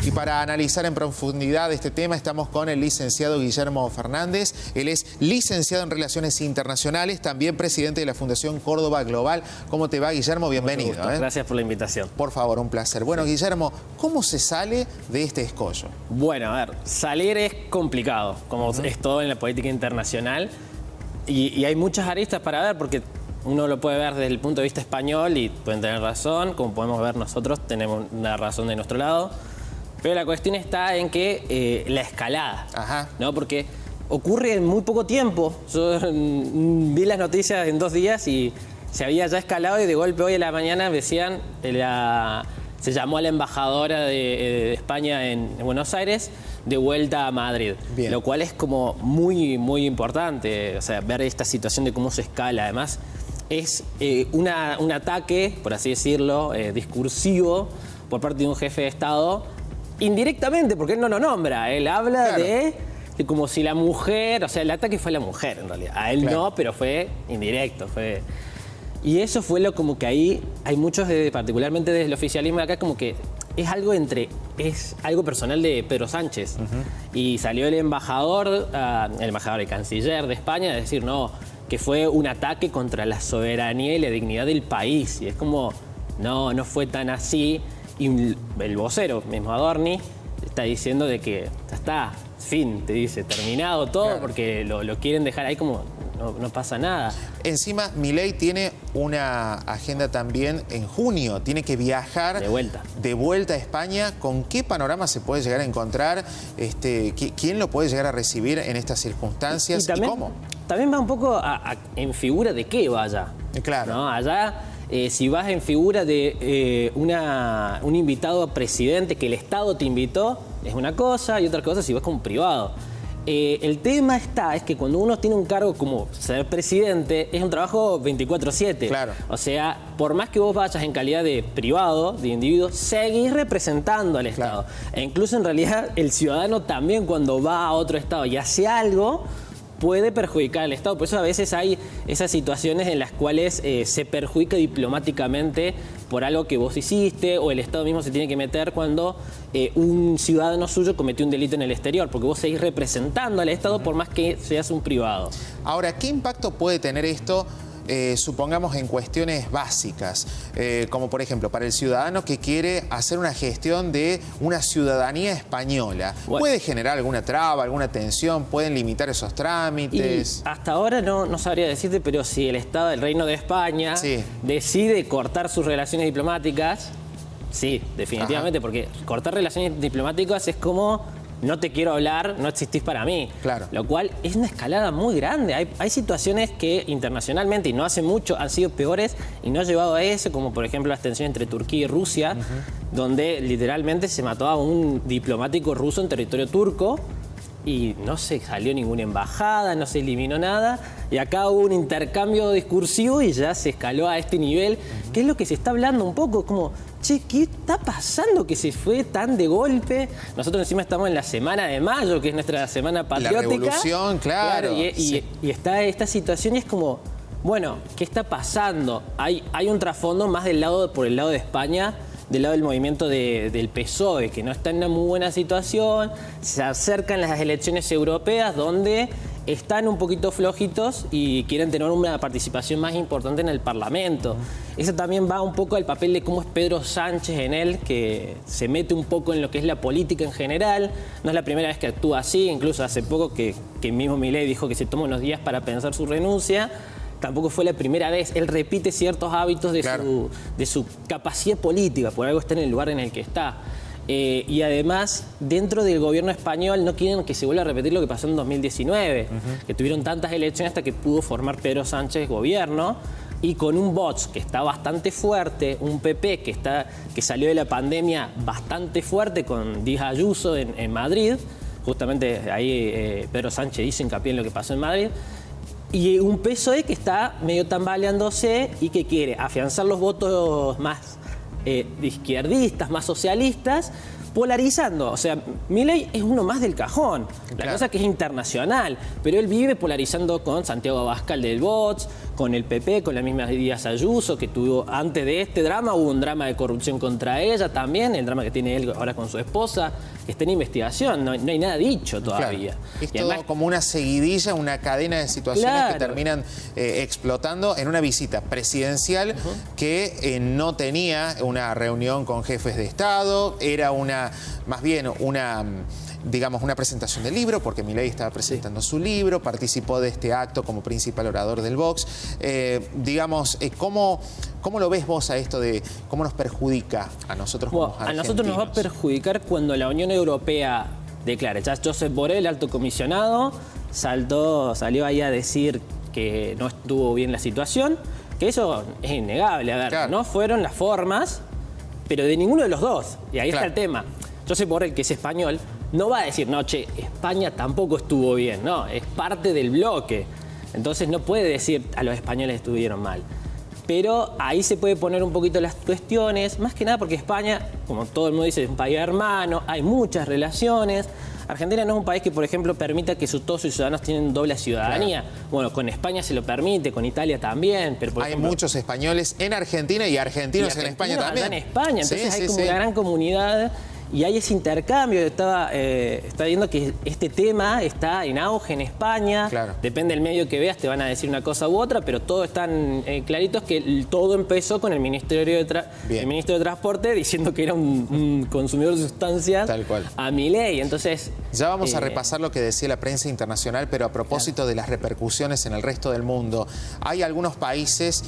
Y para analizar en profundidad este tema estamos con el licenciado Guillermo Fernández. Él es licenciado en Relaciones Internacionales, también presidente de la Fundación Córdoba Global. ¿Cómo te va, Guillermo? Bienvenido. Gracias por la invitación. Por favor, un placer. Bueno, Guillermo, ¿cómo se sale de este escollo? Bueno, a ver, salir es complicado, como es todo en la política internacional. Y hay muchas aristas para ver, porque uno lo puede ver desde el punto de vista español y pueden tener razón, como podemos ver nosotros, tenemos una razón de nuestro lado. Pero la cuestión está en que la escalada, ¿no? Porque ocurre en muy poco tiempo. Yo vi las noticias en 2 días y se había ya escalado y de golpe hoy a la mañana decían, se llamó a la embajadora de España en Buenos Aires de vuelta a Madrid. Bien. Lo cual es como muy importante, o sea, ver esta situación de cómo se escala. Además, es un ataque, por así decirlo, discursivo por parte de un jefe de Estado, indirectamente, porque él no lo nombra. Él habla de como si la mujer, o sea, el ataque fue a la mujer en realidad. A él no, pero fue indirecto. Y eso fue lo como que ahí hay muchos, particularmente desde el oficialismo de acá, como que es algo personal de Pedro Sánchez. Y salió el embajador y canciller de España a decir no, que fue un ataque contra la soberanía y la dignidad del país. Y es como, no fue tan así. Y el vocero, mismo Adorni, está diciendo de que ya está, fin, te dice, terminado todo, porque lo quieren dejar ahí como no pasa nada. Encima, Milei tiene una agenda también en junio, tiene que viajar de vuelta a España. ¿Con qué panorama se puede llegar a encontrar? ¿Quién lo puede llegar a recibir en estas circunstancias? ¿Y cómo? También va un poco en figura de qué vaya. Claro. ¿No? Allá, si vas en figura de un invitado presidente, que el Estado te invitó, es una cosa, y otra cosa si vas como privado. El tema es que cuando uno tiene un cargo como ser presidente, es un trabajo 24/7. Claro. O sea, por más que vos vayas en calidad de privado, de individuo, seguís representando al Estado. E incluso en realidad el ciudadano también, cuando va a otro Estado y hace algo, puede perjudicar al Estado. Por eso a veces hay esas situaciones en las cuales se perjudica diplomáticamente por algo que vos hiciste, o el Estado mismo se tiene que meter cuando un ciudadano suyo cometió un delito en el exterior, porque vos seguís representando al Estado por más que seas un privado. Ahora, ¿qué impacto puede tener esto? Supongamos en cuestiones básicas, como por ejemplo para el ciudadano que quiere hacer una gestión de una ciudadanía española. ¿Puede generar alguna traba, alguna tensión? ¿Pueden limitar esos trámites? Y hasta ahora no sabría decirte, pero si el Estado del Reino de España decide cortar sus relaciones diplomáticas, sí, definitivamente, porque cortar relaciones diplomáticas es como: no te quiero hablar, no existís para mí. Claro. Lo cual es una escalada muy grande. Hay situaciones que internacionalmente, y no hace mucho, han sido peores y no ha llevado a eso, como por ejemplo las tensiones entre Turquía y Rusia, donde literalmente se mató a un diplomático ruso en territorio turco y no se salió ninguna embajada, no se eliminó nada. Y acá hubo un intercambio discursivo y ya se escaló a este nivel, que es lo que se está hablando un poco, como: che, ¿qué está pasando que se fue tan de golpe? Nosotros encima estamos en la semana de mayo, que es nuestra semana patriótica. La revolución, claro. Y está esta situación y es como, bueno, ¿qué está pasando? Hay un trasfondo más por el lado de España, del lado del movimiento del PSOE, que no está en una muy buena situación. Se acercan las elecciones europeas, donde están un poquito flojitos y quieren tener una participación más importante en el Parlamento. Eso también va un poco al papel de cómo es Pedro Sánchez en él, que se mete un poco en lo que es la política en general. No es la primera vez que actúa así, incluso hace poco que mismo Milei dijo que se toma unos días para pensar su renuncia. Tampoco fue la primera vez. Él repite ciertos hábitos de su capacidad política, por algo está en el lugar en el que está. Y además, dentro del gobierno español no quieren que se vuelva a repetir lo que pasó en 2019, que tuvieron tantas elecciones hasta que pudo formar Pedro Sánchez gobierno, y con un Vox que está bastante fuerte, un PP que salió de la pandemia bastante fuerte con Díaz Ayuso en Madrid. Justamente ahí Pedro Sánchez hizo hincapié en lo que pasó en Madrid. Y un PSOE que está medio tambaleándose y que quiere afianzar los votos más de izquierdistas, más socialistas, polarizando. O sea, Milei es uno más del cajón. La Claro. cosa es que es internacional, pero él vive polarizando con Santiago Abascal del Vox, con el PP, con la misma Díaz Ayuso, que tuvo antes de este drama, hubo un drama de corrupción contra ella también, el drama que tiene él ahora con su esposa, que está en investigación, no hay nada dicho todavía. Claro. Es Y todo además, como una seguidilla, una cadena de situaciones que Claro. terminan explotando en una visita presidencial que no tenía una reunión con jefes de Estado, era más bien una presentación del libro, porque Milei estaba presentando su libro, participó de este acto como principal orador del Vox. ¿Cómo lo ves vos a esto de cómo nos perjudica a nosotros como bueno, a argentinos? nosotros nos va a perjudicar cuando la Unión Europea declare. Ya Josep Borrell, alto comisionado, salió ahí a decir que no estuvo bien la situación, que eso es innegable. A ver, Claro. no fueron las formas, pero de ninguno de los dos. Y ahí Claro. está el tema. Josep Borrell, que es español, no va a decir, no, che, España tampoco estuvo bien. No, es parte del bloque. Entonces no puede decir a los españoles estuvieron mal. Pero ahí se puede poner un poquito las cuestiones, más que nada porque España, como todo el mundo dice, es un país hermano, hay muchas relaciones. Argentina no es un país que, por ejemplo, permita que todos sus ciudadanos tienen doble ciudadanía. Claro. Bueno, con España se lo permite, con Italia también. Pero por Hay ejemplo, muchos españoles en Argentina y argentinos en España allá también. en España, entonces Sí, hay sí, como sí. una gran comunidad y hay ese intercambio. Estaba viendo que este tema está en auge en España. Claro. Depende del medio que veas, te van a decir una cosa u otra, pero todos están claritos que todo empezó con el Ministerio Bien. el ministro de Transporte diciendo que era un consumidor de sustancias Tal cual. a Milei. Entonces, Ya vamos a eh, repasar lo que decía la prensa internacional, pero a propósito de las repercusiones en el resto del mundo, hay algunos países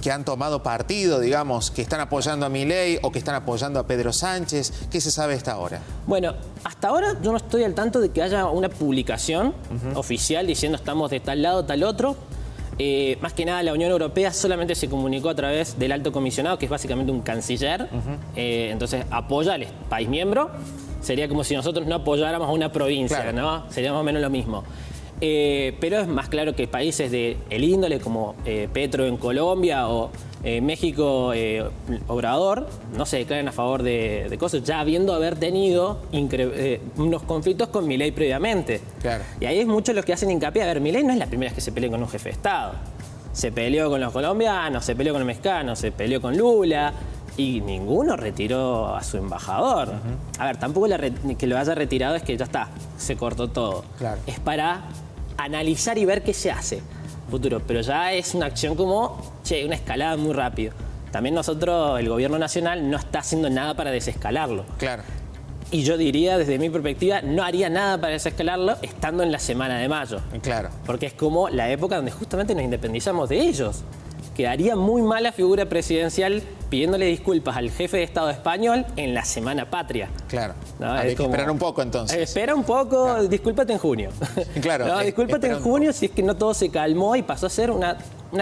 que han tomado partido, digamos, que están apoyando a Milei o que están apoyando a Pedro Sánchez. ¿Qué se sabe hasta ahora? Bueno, hasta ahora yo no estoy al tanto de que haya una publicación oficial diciendo estamos de tal lado, tal otro. Más que nada la Unión Europea solamente se comunicó a través del alto comisionado, que es básicamente un canciller. Entonces apoya al país miembro. Sería como si nosotros no apoyáramos a una provincia, Claro. ¿no? Sería más o menos lo mismo. Pero es más claro que países de el índole como Petro en Colombia o México, Obrador, no se declaran a favor de cosas, ya habiendo haber tenido unos conflictos con Milei previamente. Claro. Y ahí es mucho lo que hacen hincapié. A ver, Milei no es la primera vez que se pelea con un jefe de Estado. Se peleó con los colombianos, se peleó con los mexicanos, se peleó con Lula y ninguno retiró a su embajador. A ver, tampoco que lo haya retirado es que ya está, se cortó todo. Claro. Es para analizar y ver qué se hace futuro, pero ya es una acción como, una escalada muy rápido. También nosotros, el gobierno nacional, no está haciendo nada para desescalarlo. Claro. Y yo diría, desde mi perspectiva, no haría nada para desescalarlo estando en la semana de mayo. Claro. Porque es como la época donde justamente nos independizamos de ellos. Quedaría muy mala figura presidencial pidiéndole disculpas al jefe de Estado español en la Semana Patria. Claro. No, Hay es que como- esperar un poco entonces. Espera un poco, Claro. discúlpate en junio. Claro, No, discúlpate espera en un junio poco. si es que no todo se calmó y pasó a ser una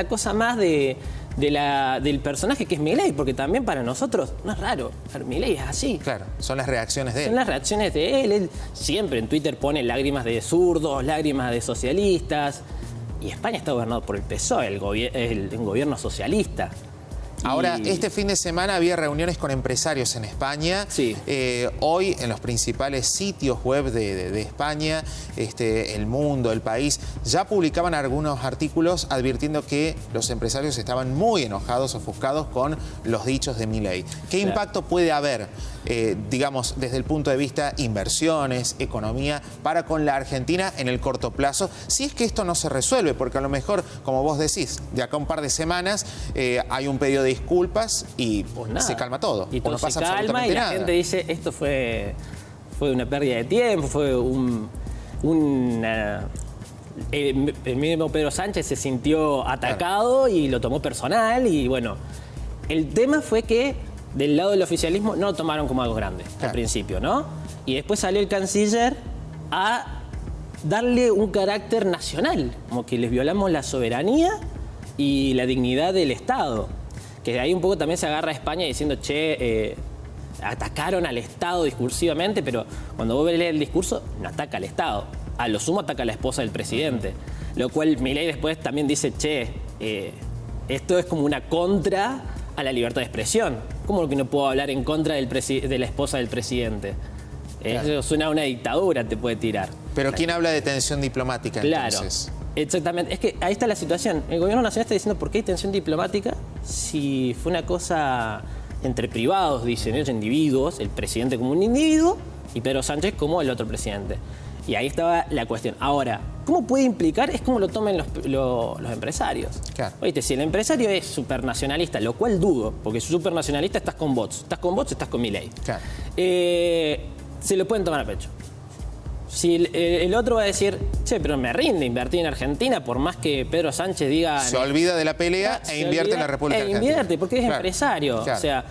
cosa más del personaje que es Milei, porque también para nosotros no es raro. Milei es así. Claro, son las reacciones de Son él. las reacciones de él. Él siempre en Twitter pone lágrimas de zurdos, lágrimas de socialistas. Y España está gobernado por el PSOE, un gobierno socialista. Ahora, Y- este fin de semana había reuniones con empresarios en España. Sí. Hoy, en los principales sitios web de España, El Mundo, El País, ya publicaban algunos artículos advirtiendo que los empresarios estaban muy enojados, ofuscados con los dichos de Milei. ¿Qué Claro. impacto puede haber, digamos, desde el punto de vista inversiones, economía, para con la Argentina en el corto plazo, si es que esto no se resuelve? Porque a lo mejor, como vos decís, de acá a un par de semanas hay un pedido de disculpas y Pues nada. se calma todo. Y O todo no se pasa calma y absolutamente la nada. gente dice, esto fue una pérdida de tiempo, fue el mismo Pedro Sánchez se sintió atacado y lo tomó personal y bueno, el tema fue que del lado del oficialismo no lo tomaron como algo grande al Claro. principio, ¿no? Y después salió el canciller a darle un carácter nacional, como que les violamos la soberanía y la dignidad del Estado. Que de ahí un poco también se agarra a España diciendo, atacaron al Estado discursivamente, pero cuando vos lees el discurso, no ataca al Estado. A lo sumo ataca a la esposa del presidente. Lo cual Milei después también dice, esto es como una contra a la libertad de expresión. ¿Cómo que no puedo hablar en contra de la esposa del presidente? Eso suena a una dictadura, te puede tirar. Pero ¿quién habla de tensión diplomática entonces? Claro, exactamente. Es que ahí está la situación. El gobierno nacional está diciendo ¿por qué hay tensión diplomática? Si fue una cosa entre privados, dicen ellos, individuos, el presidente como un individuo y Pedro Sánchez como el otro presidente. Y ahí estaba la cuestión. Ahora, ¿cómo puede implicar? Es como lo tomen los empresarios. Claro. Oíste, si el empresario es supernacionalista, lo cual dudo, porque si supernacionalista estás con bots. Estás con bots, estás con Milei. Claro. Se lo pueden tomar a pecho. Si el otro va a decir, che, pero me rinde invertir en Argentina, por más que Pedro Sánchez diga... Se olvida de la pelea e invierte en la República Argentina. Invierte, porque es empresario. Claro. O sea,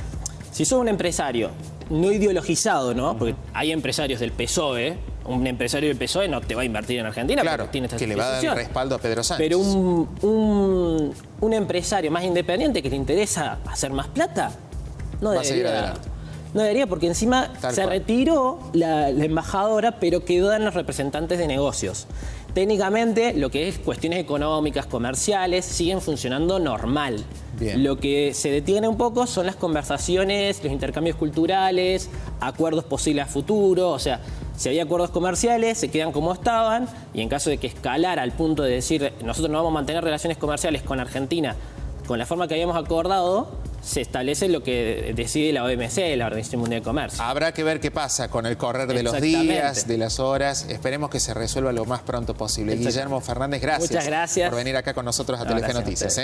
si sos un empresario no ideologizado, ¿no? Porque hay empresarios del PSOE, un empresario del PSOE no te va a invertir en Argentina porque tiene esta que le va a dar el respaldo a Pedro Sánchez. Pero un empresario más independiente que le interesa hacer más plata, no va a seguir debería... adelante. No debería, porque encima se retiró la embajadora, pero quedó en los representantes de negocios. Técnicamente, lo que es cuestiones económicas, comerciales, siguen funcionando normal. Bien. Lo que se detiene un poco son las conversaciones, los intercambios culturales, acuerdos posibles a futuro. O sea, si había acuerdos comerciales, se quedan como estaban, y en caso de que escalara al punto de decir nosotros no vamos a mantener relaciones comerciales con Argentina con la forma que habíamos acordado, se establece lo que decide la OMC, la Organización Mundial de Comercio. Habrá que ver qué pasa con el correr de los días, de las horas. Esperemos que se resuelva lo más pronto posible. Guillermo Fernández, gracias. Muchas gracias Por venir acá con nosotros a Telefe Noticias.